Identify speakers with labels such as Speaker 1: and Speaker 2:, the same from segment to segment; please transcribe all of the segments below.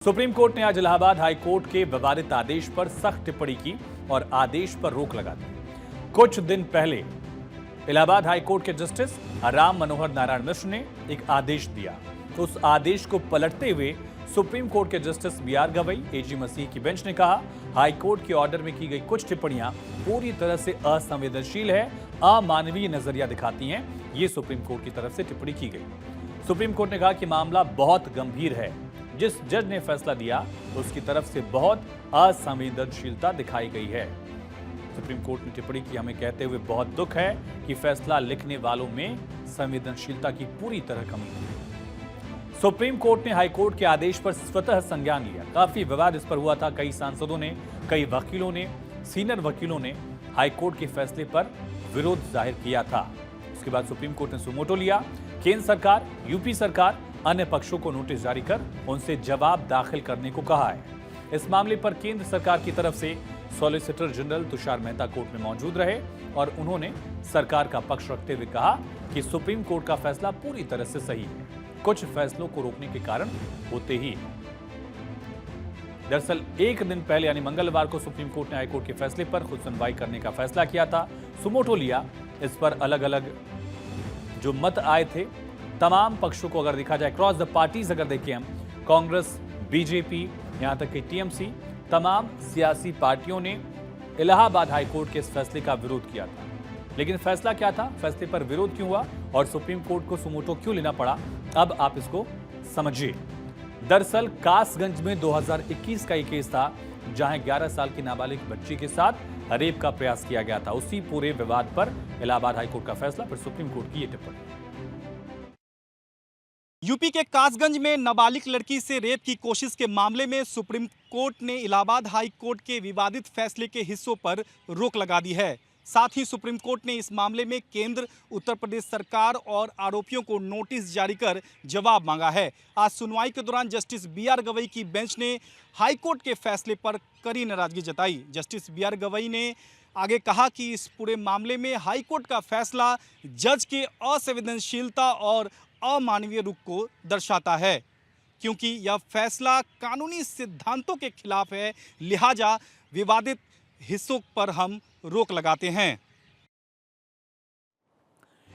Speaker 1: Supreme court ने आज Allahabad high court के विवादित आदेश पर सख्त टिप्पणी की और आदेश पर रोक लगा दी। कुछ दिन पहले इलाहाबाद हाई कोर्ट के जस्टिस राम मनोहर नारायण मिश्र ने एक आदेश दिया, तो उस आदेश को पलटते हुए सुप्रीम कोर्ट के जस्टिस बी.आर. गवई, ए.जी. मसीह की बेंच ने कहा, हाई कोर्ट के ऑर्डर में की गई कुछ टिप्पणियां पूरी तरह से असंवेदनशील है, अमानवीय नजरिया दिखाती हैं। ये सुप्रीम कोर्ट की तरफ से टिप्पणी की गई। सुप्रीम कोर्ट ने कहा कि मामला बहुत गंभीर है, जिस जज ने फैसला दिया उसकी तरफ से बहुत असंवेदनशीलता दिखाई गई है। सुप्रीम कोर्ट ने टिप्पणी की, हमें कहते हुए बहुत दुख है कि फैसला लिखने वालों में संवेदनशीलता की पूरी तरह कमी है। सुप्रीम कोर्ट ने हाई कोर्ट के आदेश पर स्वतः संज्ञान लिया। काफी विवाद इस पर हुआ था। कई सांसदों ने, कई वकीलों ने, सीनियर वकीलों ने हाई कोर्ट के फैसले पर विरोध जाहिर किया था। उसके बाद सुप्रीम कोर्ट ने सुमोटो लिया। केंद्र सरकार, यूपी सरकार, अन्य पक्षों को नोटिस जारी कर उनसे जवाब दाखिल करने को कहा है। इस मामले पर केंद्र सरकार की तरफ से solicitor general Tushar Mehta court में मौजूद रहे और उन्होंने सरकार का पक्ष रखते हुए कहा कि सुप्रीम कोर्ट का फैसला पूरी तरह से सही है, कुछ फैसलों को रोकने के कारण होते ही। दरअसल एक दिन पहले यानी मंगलवार को सुप्रीम कोर्ट ने हाईकोर्ट के फैसले पर खुद सुनवाई करने का फैसला किया था, सुमोटो लिया। इस पर अलग अलग जो मत आए थे, तमाम पक्षों को अगर देखा जाए, क्रॉस द पार्टीज अगर देखें हम, कांग्रेस, बीजेपी, यहां तक कि टीएमसी, तमाम सियासी पार्टियों ने इलाहाबाद हाईकोर्ट के इस फैसले का विरोध किया था। लेकिन फैसला क्या था, फैसले पर विरोध क्यों हुआ और सुप्रीम कोर्ट को सुमोटो क्यों लेना पड़ा, अब आप इसको समझिए। दरअसल कासगंज में 2021 का एक केस था जहां 11 साल की नाबालिग बच्ची के साथ रेप का प्रयास किया गया था। उसी पूरे विवाद पर इलाहाबाद हाईकोर्ट का फैसला, फिर सुप्रीम कोर्ट की ये टिप्पणी।
Speaker 2: यूपी के कासगंज में नाबालिग लड़की से रेप की कोशिश के मामले में सुप्रीम कोर्ट ने इलाहाबाद हाई कोर्ट के विवादित फैसले के हिस्सों पर रोक लगा दी है। साथ ही सुप्रीम कोर्ट ने इस मामले में केंद्र, उत्तर प्रदेश सरकार और आरोपियों को नोटिस जारी कर जवाब मांगा है। आज सुनवाई के दौरान जस्टिस बी.आर. गवई की बेंच ने हाई कोर्ट के फैसले पर कड़ी नाराजगी जताई। Justice B R. गवई ने आगे कहा कि इस पूरे मामले में हाई कोर्ट का फैसला जज के असंवेदनशीलता और अमानवीय रुख को दर्शाता है, क्योंकि यह फैसला कानूनी सिद्धांतों के खिलाफ है, लिहाजा विवादित हिस्सों पर हम रोक लगाते हैं।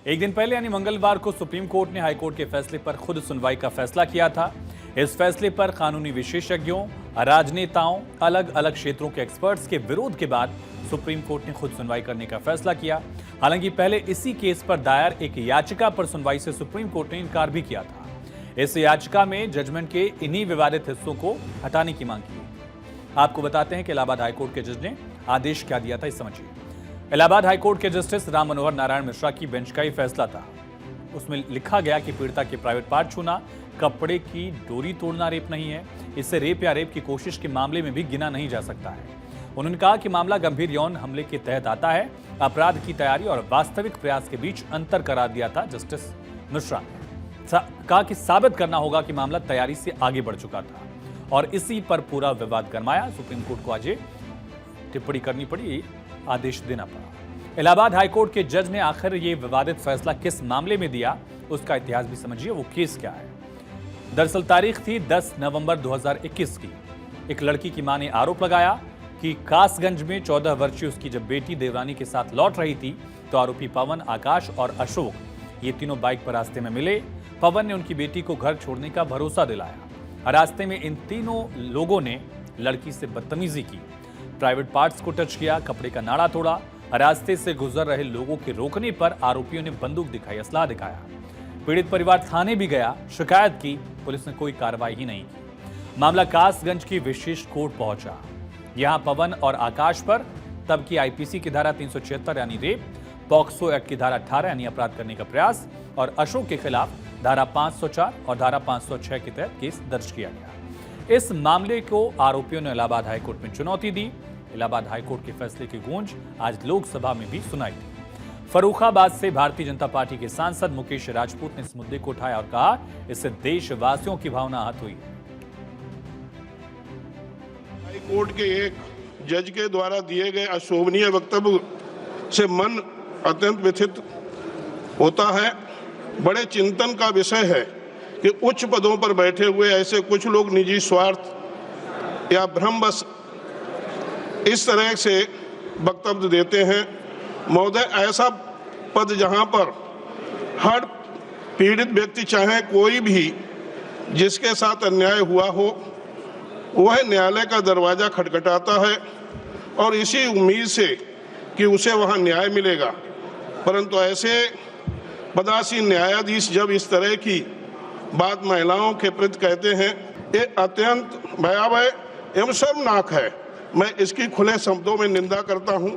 Speaker 1: एक दिन पहले यानी मंगलवार को सुप्रीम कोर्ट ने हाईकोर्ट के फैसले पर खुद सुनवाई का फैसला किया था। इस फैसले पर कानूनी विशेषज्ञों, राजनेताओं, अलग अलग क्षेत्रों के एक्सपर्ट्स के विरोध के बाद सुप्रीम कोर्ट ने खुद सुनवाई करने का फैसला किया। हालांकि पहले इसी केस पर दायर एक याचिका पर सुनवाई से सुप्रीम कोर्ट ने इनकार भी किया था। इस याचिका में जजमेंट के इन्हीं विवादित हिस्सों को हटाने की मांग की। आपको बताते हैं कि इलाहाबाद हाईकोर्ट के जज ने आदेश क्या दिया था, इस समझिए। इलाहाबाद हाईकोर्ट के जस्टिस राम मनोहर नारायण मिश्रा की बेंच का ही फैसला था। उसमें लिखा गया कि पीड़िता के प्राइवेट पार्ट छूना, कपड़े की डोरी तोड़ना रेप नहीं है। इससे रेप या रेप की कोशिश के मामले में भी गिना नहीं जा सकता है। उन्होंने कहा कि मामला गंभीर यौन हमले के तहत आता है। अपराध की तैयारी और वास्तविक प्रयास के बीच अंतर करार दिया था जस्टिस मिश्रा ने। कहा कि साबित करना होगा कि मामला तैयारी से आगे बढ़ चुका था और इसी पर पूरा विवाद गरमाया। सुप्रीम कोर्ट को आज टिप्पणी करनी पड़ी, आदेश देना पड़ा। इलाहाबाद हाईकोर्ट के जज ने आखिर ये विवादित फैसला किस मामले में दिया, उसका इतिहास भी समझिए, वो केस क्या है। दरअसल तारीख थी 10 नवंबर 2021 की। एक लड़की की मां ने आरोप लगाया कि कासगंज में 14 वर्षीय उसकी जब बेटी देवरानी के साथ लौट रही थी तो आरोपी पवन, आकाश और अशोक, ये तीनों बाइक पर रास्ते में मिले। पवन ने उनकी बेटी को घर छोड़ने का भरोसा दिलाया। रास्ते में इन तीनों लोगों ने लड़की से बदतमीजी की, प्राइवेट पार्ट्स को टच किया, कपड़े का नाड़ा तोड़ा। रास्ते से गुजर रहे लोगों के रोकने पर आरोपियों ने बंदूक दिखाई, असलाह दिखाया। पीड़ित परिवार थाने भी गया, शिकायत की, पुलिस ने कोई कार्रवाई ही नहीं की। मामला कासगंज की विशेष कोर्ट पहुंचा। यहां पवन और आकाश पर तब की आईपीसी की धारा 376 यानी रेप, पॉक्सो एक्ट की धारा 18 यानी अपराध करने का प्रयास और अशोक के खिलाफ धारा 504 और धारा 506 के तहत केस दर्ज किया गया। इस मामले को आरोपियों ने इलाहाबाद हाईकोर्ट में चुनौती दी। इलाहाबाद हाईकोर्ट के फैसले की गूंज आज लोकसभा में भी सुनाई दी। फर्रुखाबाद से भारतीय जनता पार्टी के सांसद मुकेश राजपूत ने इस मुद्दे को उठाया और कहा, इससे देशवासियों की भावना आहत हुई है।
Speaker 3: हाई कोर्ट के एक जज के द्वारा दिए गए अशोभनीय वक्तव्य से मन अत्यंत व्यथित होता है। बड़े चिंतन का विषय है कि उच्च पदों पर बैठे हुए ऐसे कुछ लोग निजी स्वार्थ या भ्रमवश इस तरह से वक्तव्य देते हैं। महोदय, ऐसा पद जहां पर हर पीड़ित व्यक्ति, चाहे कोई भी जिसके साथ अन्याय हुआ हो, वह न्यायालय का दरवाजा खटखटाता है और इसी उम्मीद से कि उसे वहां न्याय मिलेगा, परंतु ऐसे पदासीन न्यायाधीश जब इस तरह की बात महिलाओं के प्रति कहते हैं, ये अत्यंत भयावह एवं शर्मनाक है। मैं इसकी खुले शब्दों में निंदा करता हूं।